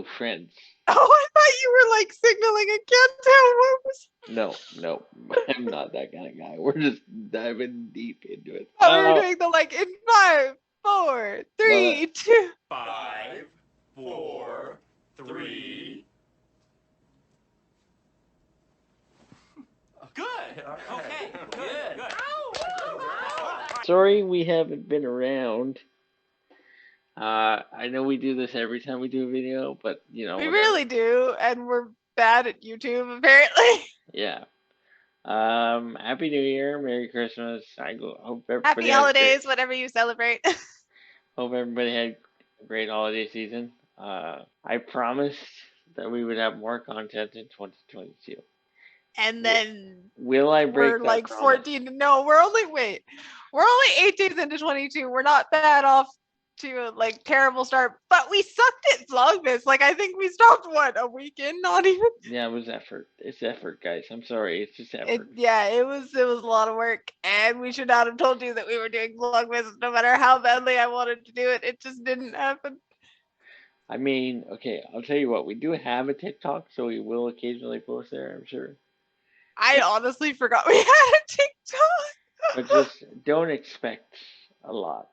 Oh, friends. Oh, I thought you were like signaling. I can't tell what was. No, I'm not that kind of guy. We're just diving deep into it. Oh, we were doing the like in 5, 4, 3, 2. 5, 4, 3. Good. Okay. Good. Sorry we haven't been around. I know we do this every time we do a video, but you know, We whatever. really do, and we're bad at YouTube apparently. Yeah. Happy New Year, Merry Christmas. Hope everybody Happy holidays, whatever you celebrate. Hope everybody had a great holiday season. I promised that we would have more content in 2022. And then Will I break we're that like promise? 14. No, we're only 8 days into 22. We're not bad off to a like terrible start, but we sucked at Vlogmas. Like I think we stopped a week in, not even. Yeah, it was effort. It's effort, guys. I'm sorry, it's just effort. It was a lot of work, and we should not have told you that we were doing Vlogmas. No matter how badly I wanted to do it, it just didn't happen. I mean, okay, I'll tell you what. We do have a TikTok, so we will occasionally post there. I'm sure. I honestly forgot we had a TikTok. But just don't expect a lot.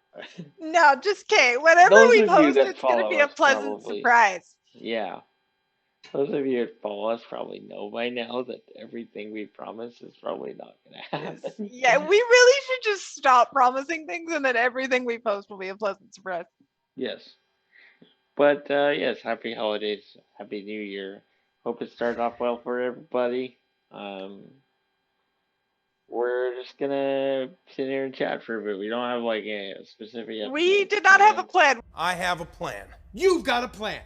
No, just kidding. Whenever Those we of you post, that it's going to follow be a us pleasant probably- surprise. Yeah. Those of you that follow us probably know by now that everything we promise is probably not going to happen. Yeah, we really should just stop promising things and then everything we post will be a pleasant surprise. Yes. But, yes, happy holidays. Happy New Year. Hope it started off well for everybody. We're just gonna sit here and chat for a bit. We don't have like a specific episode. We did not have a plan. I have a plan. You've got a plan.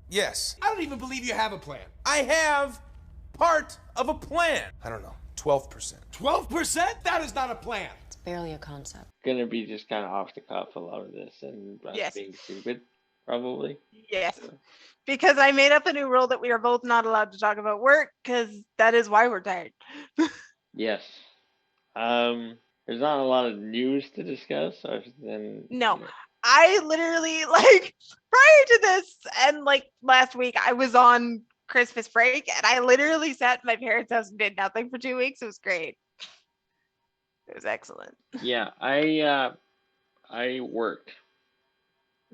Yes. I don't even believe you have a plan. I have part of a plan. I don't know, 12%. 12%? That is not a plan. It's barely a concept. Gonna be just kind of off the cuff a lot of this and us being stupid, probably. Yes. Because I made up a new rule that we are both not allowed to talk about work because that is why we're tired. Yes. There's not a lot of news to discuss other than. No. I literally, like, prior to this and, like, last week, I was on Christmas break, and I literally sat in my parents' house and did nothing for 2 weeks. It was great. It was excellent. Yeah, I worked.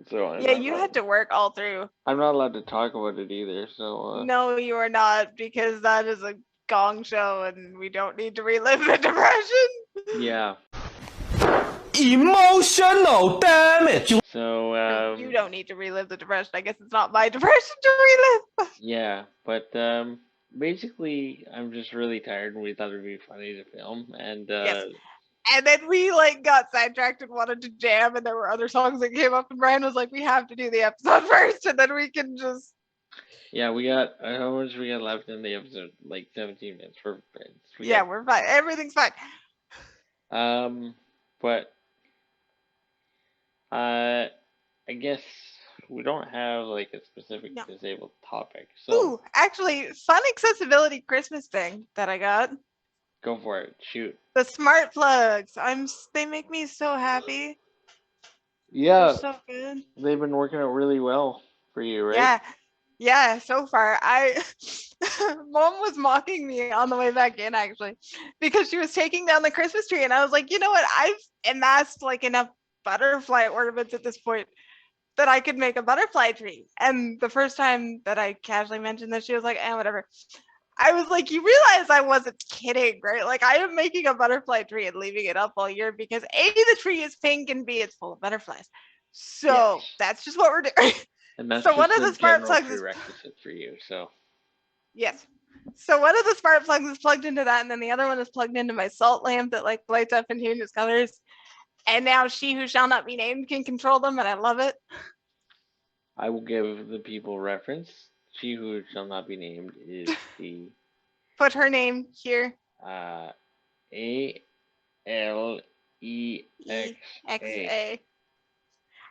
So yeah, you had to work all through. I'm not allowed to talk about it either, so. No, you are not, because that is a gong show, and we don't need to relive the depression. Yeah. Emotional damage. So, you don't need to relive the depression. I guess it's not my depression to relive. Yeah, but basically, I'm just really tired, and we thought it'd be funny to film, and Yes. And then we like got sidetracked and wanted to jam, and there were other songs that came up, and Brian was like, "We have to do the episode first, and then we can just." Yeah, we got how much we got left in the episode? Like 17 minutes. We're we're fine. Everything's fine. But I guess we don't have like a specific disabled topic. So Ooh, actually, fun accessibility Christmas thing that I got. Go for it. Shoot. The smart plugs. They make me so happy. Yeah. They're so good. They've been working out really well for you, right? Yeah, so far. Mom was mocking me on the way back in, actually, because she was taking down the Christmas tree, and I was like, you know what? I've amassed like enough butterfly ornaments at this point that I could make a butterfly tree. And the first time that I casually mentioned this, she was like, whatever. I was like, you realize I wasn't kidding, right? Like, I am making a butterfly tree and leaving it up all year because A, the tree is pink, and B, it's full of butterflies. So that's just what we're doing. And that's so just one of the smart plugs prerequisite for you. So yes. So one of the smart plugs is plugged into that, and then the other one is plugged into my salt lamp that like lights up and changes colors. And now she who shall not be named can control them, and I love it. I will give the people reference. She who shall not be named is the. Put her name here. ALEXA.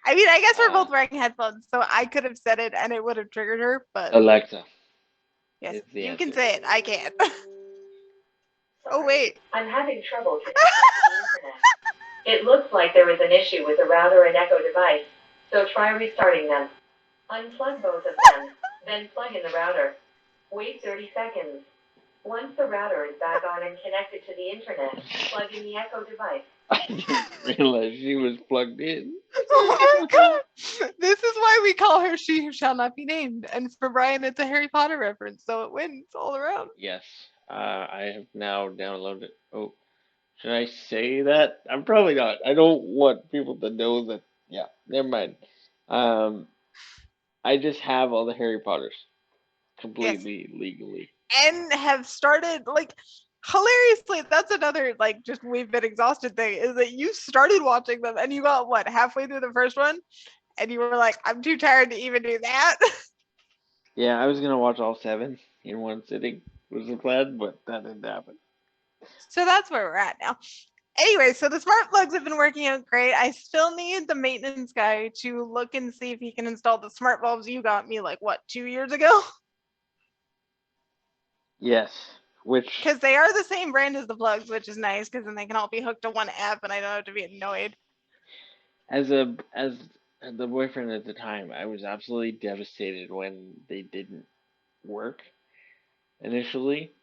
I mean, I guess we're both wearing headphones, so I could have said it and it would have triggered her, but. Alexa. Yes, you can say it. I can't. Oh, wait. I'm having trouble connecting to the internet. It looks like there is an issue with the router and Echo device, so try restarting them. Unplug both of them. Then plug in the router. Wait 30 seconds. Once the router is back on and connected to the internet, plug in the Echo device. I didn't realize she was plugged in. Oh my god! This is why we call her She Who Shall Not Be Named. And for Brian, it's a Harry Potter reference, so it wins all around. Yes, I have now downloaded. Oh, should I say that? I'm probably not. I don't want people to know that. Yeah, never mind. Um, I just have all the Harry Potters Yes. completely legally. And have started, like, hilariously, that's another, like, just we've been exhausted thing, is that you started watching them and you got, what, halfway through the first one? And you were like, I'm too tired to even do that. Yeah, I was gonna watch all 7 in one sitting was the plan, but that didn't happen. So that's where we're at now. Anyway, so the smart plugs have been working out great. I still need the maintenance guy to look and see if he can install the smart bulbs you got me, like, what, 2 years ago? Yes, which Because they are the same brand as the plugs, which is nice, because then they can all be hooked to one app and I don't have to be annoyed. as the boyfriend at the time, I was absolutely devastated when they didn't work initially.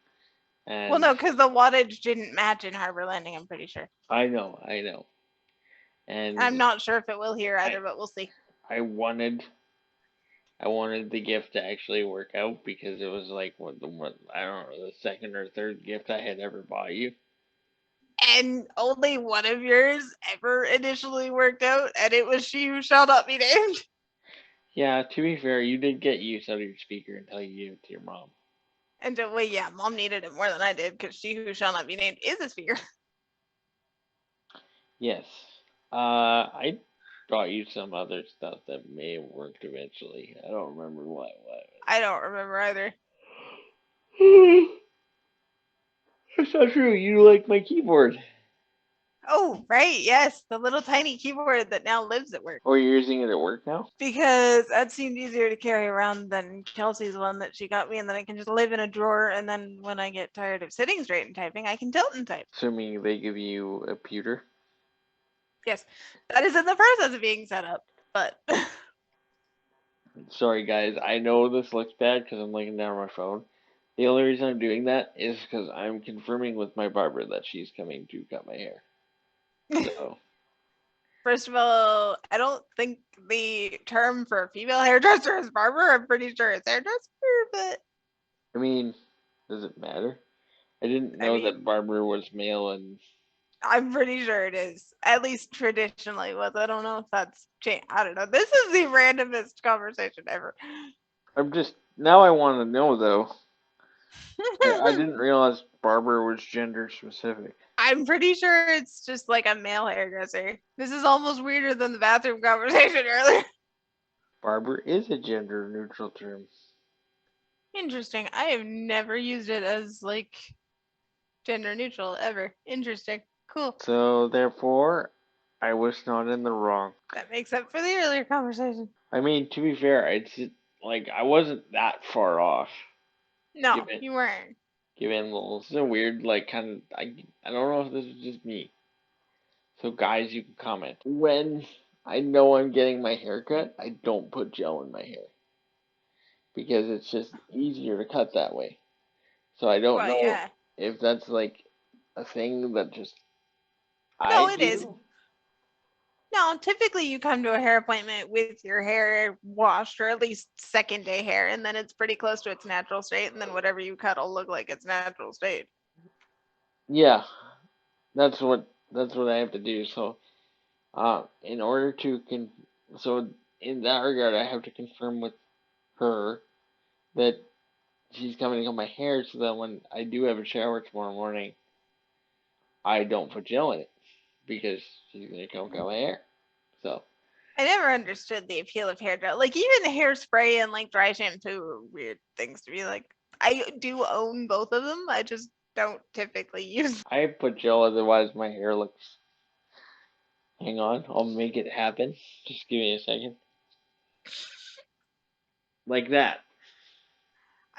And Well, no, because the wattage didn't match in Harbor Landing, I'm pretty sure. I know. And I'm not sure if it will here I either, but we'll see. I wanted the gift to actually work out because it was like what I don't know, the second or third gift I had ever bought you. And only one of yours ever initially worked out, and it was She Who Shall Not Be Named. Yeah, to be fair, you did get use out of your speaker until you gave it to your mom. And well, yeah, Mom needed it more than I did because She Who Shall Not Be Named is a speaker. Yes. I brought you some other stuff that may have worked eventually. I don't remember what. I don't remember either. That's not true. You like my keyboard. Oh, right, yes, the little tiny keyboard that now lives at work. Oh, you're using it at work now? Because that seemed easier to carry around than Kelsey's one that she got me, and then I can just live in a drawer, and then when I get tired of sitting straight and typing, I can tilt and type. Assuming they give you a pewter. Yes, that is in the process of being set up, but Sorry, guys. I know this looks bad because I'm looking down at my phone. The only reason I'm doing that is because I'm confirming with my barber that she's coming to cut my hair. So, first of all, I don't think the term for a female hairdresser is barber. I'm pretty sure it's hairdresser, but I mean, does it matter? I didn't know that barber was male and I'm pretty sure it is. At least traditionally was. I don't know if that's changed. I don't know. This is the randomest conversation ever. now I want to know though. I didn't realize barber was gender specific. I'm pretty sure it's just like a male hairdresser. This is almost weirder than the bathroom conversation earlier. Barber is a gender neutral term. Interesting. I have never used it as like gender neutral ever. Interesting. Cool. So therefore, I was not in the wrong. That makes up for the earlier conversation. I mean, to be fair, it's like I wasn't that far off. No, you weren't. Given this is a weird, like, kind of, I don't know if this is just me. So guys, you can comment. When I know I'm getting my hair cut, I don't put gel in my hair. Because it's just easier to cut that way. So I don't know if that's like a thing that just No, it is. No, typically you come to a hair appointment with your hair washed or at least second day hair, and then it's pretty close to its natural state, and then whatever you cut will look like its natural state. Yeah, that's what I have to do. So, in order to so in that regard, I have to confirm with her that she's coming to cut my hair, so that when I do have a shower tomorrow morning, I don't put gel in it because she's gonna come cut my hair. So. I never understood the appeal of hair gel. Like even hairspray and like dry shampoo are weird things to be like. I do own both of them. I just don't typically use. I put gel, otherwise my hair looks. Hang on, I'll make it happen. Just give me a second. Like that.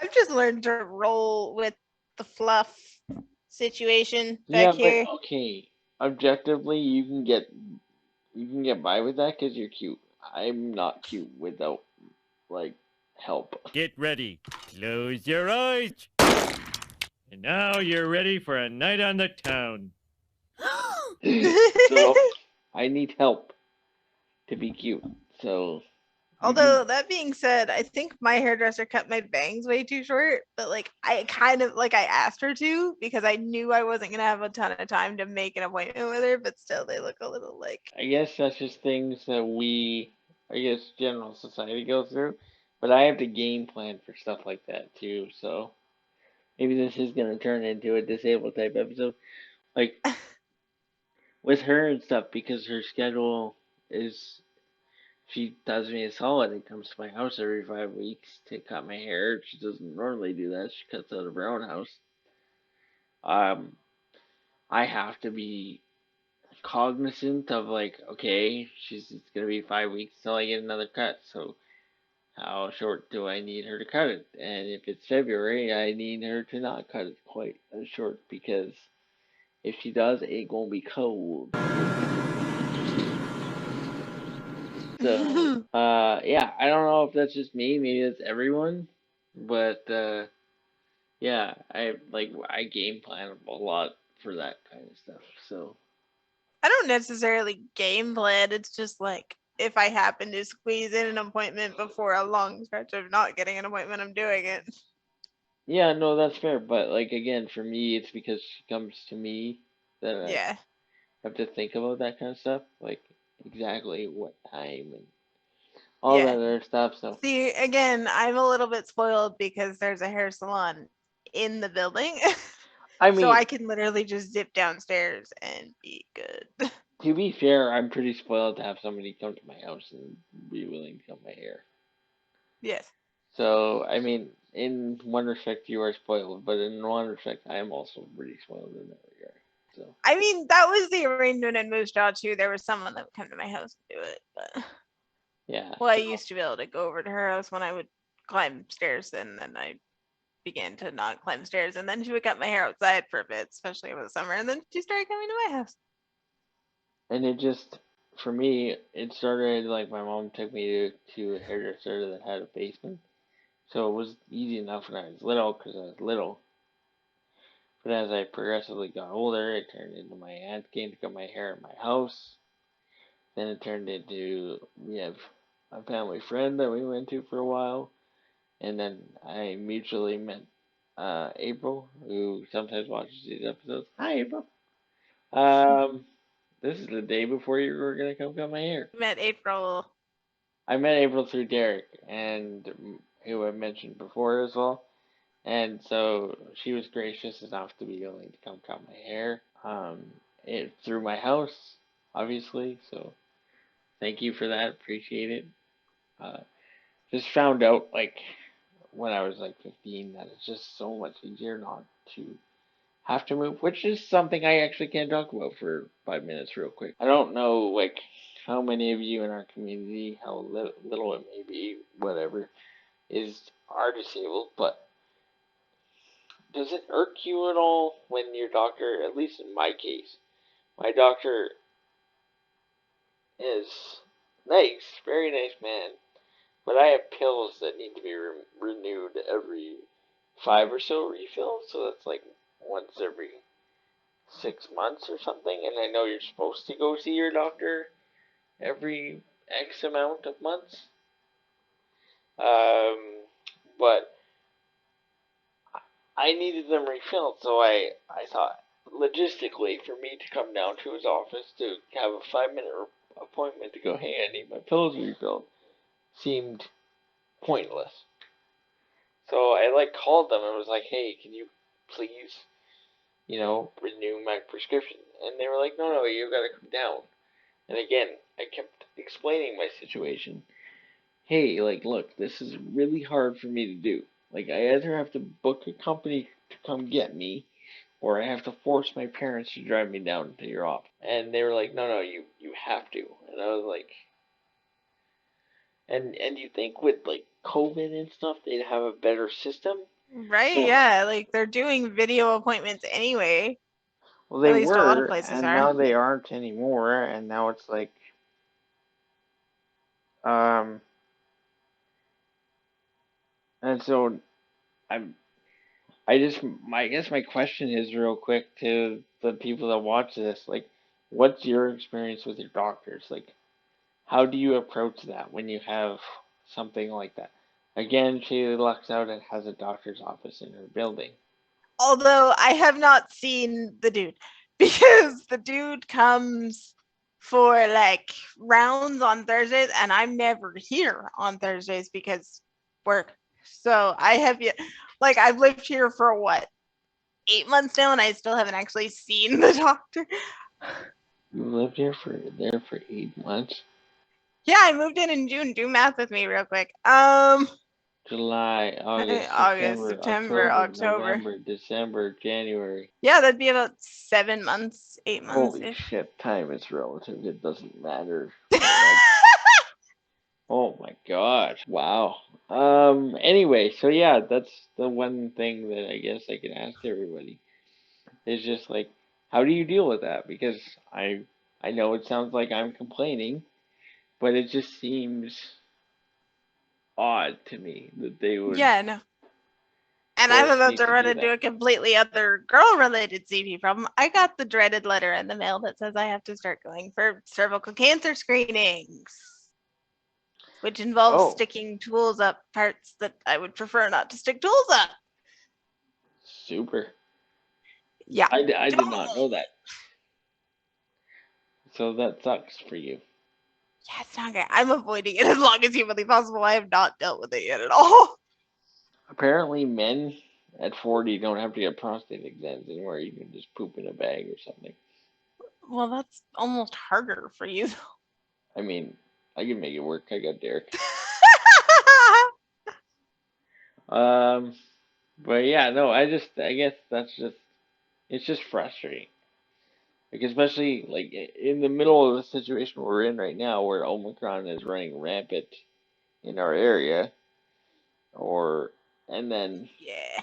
I've just learned to roll with the fluff situation back here. But okay. Objectively, you can get by with that because you're cute. I'm not cute without like help. Get ready. Close your eyes. And now you're ready for a night on the town. So I need help to be cute. So Although that being said, I think my hairdresser cut my bangs way too short, but like I kind of like I asked her to because I knew I wasn't gonna have a ton of time to make an appointment with her, but still they look a little like I guess that's just things that I guess general society goes through. But I have to game plan for stuff like that too. So maybe this is gonna turn into a disabled type episode, like with her and stuff, because her schedule is. She does me a solid and comes to my house every 5 weeks to cut my hair. She doesn't normally do that. She cuts out of her own house. I have to be cognizant of like, okay, it's gonna be 5 weeks till I get another cut. So how short do I need her to cut it? And if it's February, I need her to not cut it quite as short because if she does, it gonna be cold. So, yeah, I don't know if that's just me, maybe that's everyone, but yeah, I game plan a lot for that kind of stuff. So, I don't necessarily game plan. It's just like if I happen to squeeze in an appointment before a long stretch of not getting an appointment, I'm doing it. yeah, no, that's fair, but like again, for me, it's because she comes to me that I Yeah. have to think about that kind of stuff, like exactly what time and all Yeah. that other stuff. So, See, again, I'm a little bit spoiled because there's a hair salon in the building. I So mean, I can literally just zip downstairs and be good. to be fair, I'm pretty spoiled to have somebody come to my house and be willing to cut my hair. Yes. So, I mean, in one respect, you are spoiled, but in one respect, I am also pretty spoiled in that regard. So, I mean, that was the arrangement in Moose Jaw too. There was someone that would come to my house and do it, but yeah. well, I used to be able to go over to her house when I would climb stairs, and then I began to not climb stairs, and then she would cut my hair outside for a bit, especially over the summer, and then she started coming to my house. And it just, for me, it started like my mom took me to a hairdresser that had a basement. So it was easy enough when I was little because I was little. But as I progressively got older, it turned into my aunt came to cut my hair at my house. Then it turned into we have a family friend that we went to for a while. And then I mutually met April, who sometimes watches these episodes. Hi, April. Um, this is the day before you were gonna come cut my hair. Met April. I met April through Derek, and who I mentioned before as well. And so she was gracious enough to be willing to come cut my hair. It through my house, obviously. So thank you for that. Appreciate it. Uh, just found out like when I was like 15 that it's just so much easier not to have to move, which is something I actually can't talk about for 5 minutes real quick. I don't know like how many of you in our community, how little it may be, whatever, are disabled, but does it irk you at all when your doctor, at least in my case, my doctor is nice, very nice man, but I have pills that need to be renewed every 5 or so refills, so that's like once every 6 months or something, and I know you're supposed to go see your doctor every X amount of months. But I needed them refilled, so I thought logistically for me to come down to his office to have a 5 minute appointment to go, hey, I need my pills refilled, seemed pointless. So I like called them and was like, hey, can you please, renew my prescription? And they were like, no, you gotta come down. And again, I kept explaining my situation. Hey, like, look, this is really hard for me to do. Like, I either have to book a company to come get me, or I have to force my parents to drive me down to your office. And they were like, no, you have to. And I was like, and you think with like COVID and stuff, they'd have a better system? Right? So, Yeah, like they're doing video appointments anyway. well, they At least a lot of were, places and are. now they aren't anymore. And now it's like, um, And so I'm I guess my question is real quick to the people that watch this, like, what's your experience with your doctors? Like, how do you approach that when you have something like that? Again, she lucks out and has a doctor's office in her building. Although I have not seen the dude because the dude comes for like rounds on Thursdays and I'm never here on Thursdays because work. So I have yet, like, I've lived here for what, 8 months now, and I still haven't actually seen the doctor. You lived here for 8 months. Yeah, I moved in June. Do math with me real quick. July, August, August, September, September, October, October. November, December, January. Yeah, that'd be about 7 months, 8 months. Holy shit, time is relative. It doesn't matter. Oh my gosh. Wow. Anyway, so yeah, that's the one thing that I guess I can ask everybody. Is just like, how do you deal with that? Because I know it sounds like I'm complaining, but it just seems odd to me that they would Yeah, no. And I'm force about me to to run do into a that. completely other girl-related CP problem. I got the dreaded letter in the mail that says I have to start going for cervical cancer screenings, which involves Oh, sticking tools up parts that I would prefer not to stick tools up. super. Yeah. I did not know that. So that sucks for you. Yeah, it's not good. I'm avoiding it as long as humanly possible. I have not dealt with it yet at all. Apparently, men at 40 don't have to get prostate exams anymore. You can just poop in a bag or something. Well, that's almost harder for you. I mean, I can make it work. I got Derek. But yeah, no, I guess it's just frustrating. Like, especially, like, in the middle of the situation we're in right now, where Omicron is running rampant in our area, or, and then, Yeah.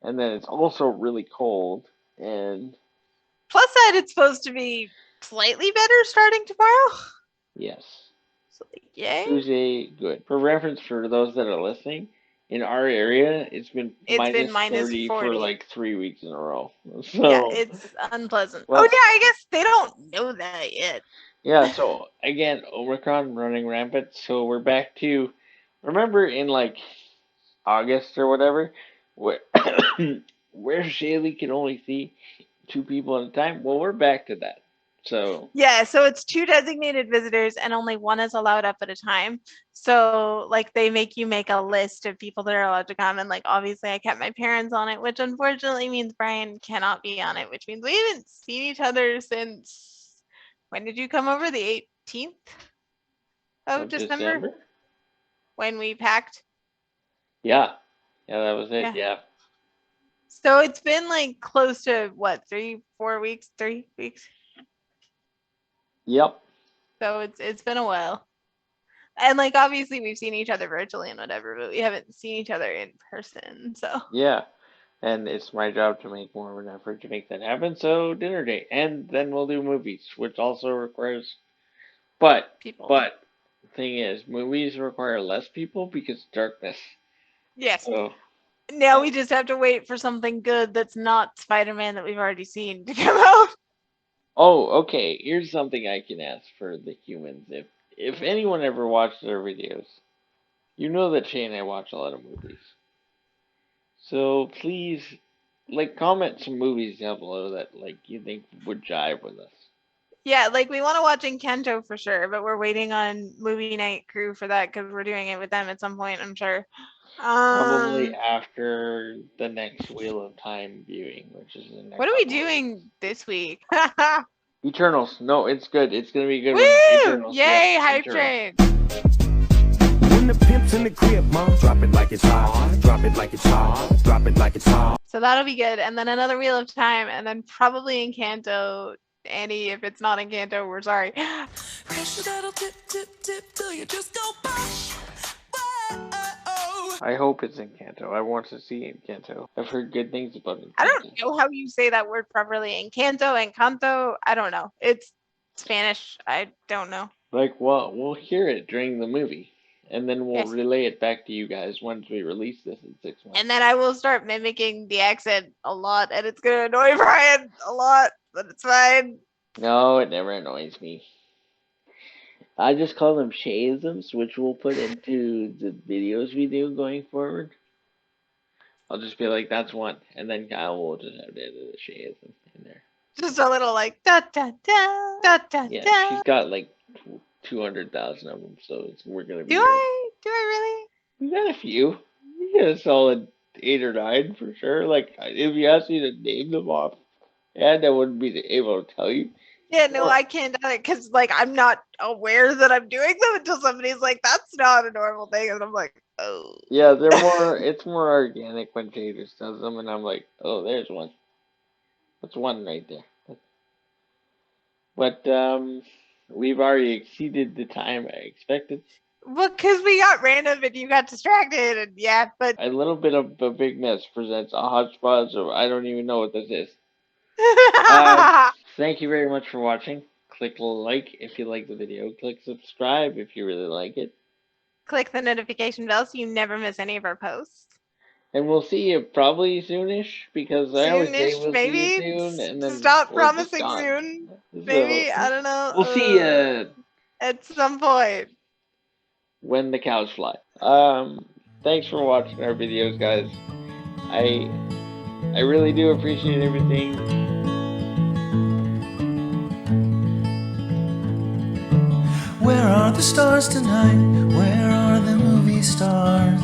and then it's also really cold, and Plus that it's supposed to be slightly better starting tomorrow. yes. So, yay. Tuesday, good. For reference, for those that are listening, in our area, it's been It's been minus 30 for 40. like 3 weeks in a row. Yeah, So, it's unpleasant. well, Oh, yeah, I guess they don't know that yet. yeah, so again, Omicron running rampant. So we're back to, remember in like August or whatever, where, where Shaylee can only see 2 people at a time? Well, we're back to that. So, Yeah, so it's 2 designated visitors and only 1 is allowed up at a time. So, like, they make you make a list of people that are allowed to come. And, like, obviously, I kept my parents on it, which unfortunately means Brian cannot be on it, which means we haven't seen each other since. When did you come over? The 18th of December? December? When we packed? Yeah. Yeah, that was it. Yeah. Yeah. So it's been like close to what, 3 weeks? Yep. So it's been a while. And like obviously we've seen each other virtually and whatever, but we haven't seen each other in person. So Yeah. And it's my job to make more of an effort to make that happen. So dinner date, and then we'll do movies, which also requires. But people. but the thing is, movies require less people because darkness. Yes. So Now we just have to wait for something good that's not Spider-Man that we've already seen to come out. oh, okay. Here's something I can ask for the humans. If anyone ever watched our videos, you know that Shay and I watch a lot of movies. So please, like, comment some movies down below that like you think would jive with us. Yeah, like we want to watch Encanto for sure, but we're waiting on movie night crew for that because we're doing it with them at some point, I'm sure. Probably after the next Wheel of Time viewing, which is the next. What are we doing this week? Eternals. No, it's good. It's gonna be good. Woo! With Eternals. Yay, Yep, hype Eternals. train. When the pimp's in the crib, mom, drop it like it's hot. Drop it like it's hot. Drop it like it's hot. So that'll be good. And then another Wheel of Time, and then probably Encanto. Annie, if it's not Encanto, we're sorry. I hope it's Encanto. I want to see Encanto. I've heard good things about Encanto. I don't know how you say that word properly. Encanto. I don't know. It's Spanish. I don't know. Like, well, we'll hear it during the movie. and then we'll Yes. relay it back to you guys once we release this in 6 months. And then I will start mimicking the accent a lot, and it's gonna annoy Brian a lot, but it's fine. No, it never annoys me. I just call them shazums, which we'll put into the videos we do going forward. I'll just be like, that's one, and then Kyle will just have to edit the shazum in there. Just a little like da da da da da Yeah, da. she's got like 200,000 of them, so we're gonna be. Do I? Do I really? We got a few. You got a solid 8 or 9 for sure. Like, if you asked me to name them off, and I wouldn't be able to tell you. Yeah, no, Or- I can't do it because like I'm not aware that I'm doing them until somebody's like, "That's not a normal thing," and I'm like, "Oh." Yeah, they're more. It's more organic when Jay just does them, and I'm like, oh, there's one. That's one right there. But we've already exceeded the time I expected. Well, because we got random and you got distracted, and yeah, but A little bit of a big mess presents a hodgepodge of I don't even know what this is. Thank you very much for watching. Click like if you like the video. Click subscribe if you really like it. click the notification bell so you never miss any of our posts. And we'll see you probably soonish because I always say Soonish, we'll maybe. see you soon, and then Stop we're just promising gone. soon. So, Maybe, I don't know. We'll see you At some point. when the cows fly. Thanks for watching our videos, guys. I really do appreciate everything. Where are the stars tonight? Where are the movie stars?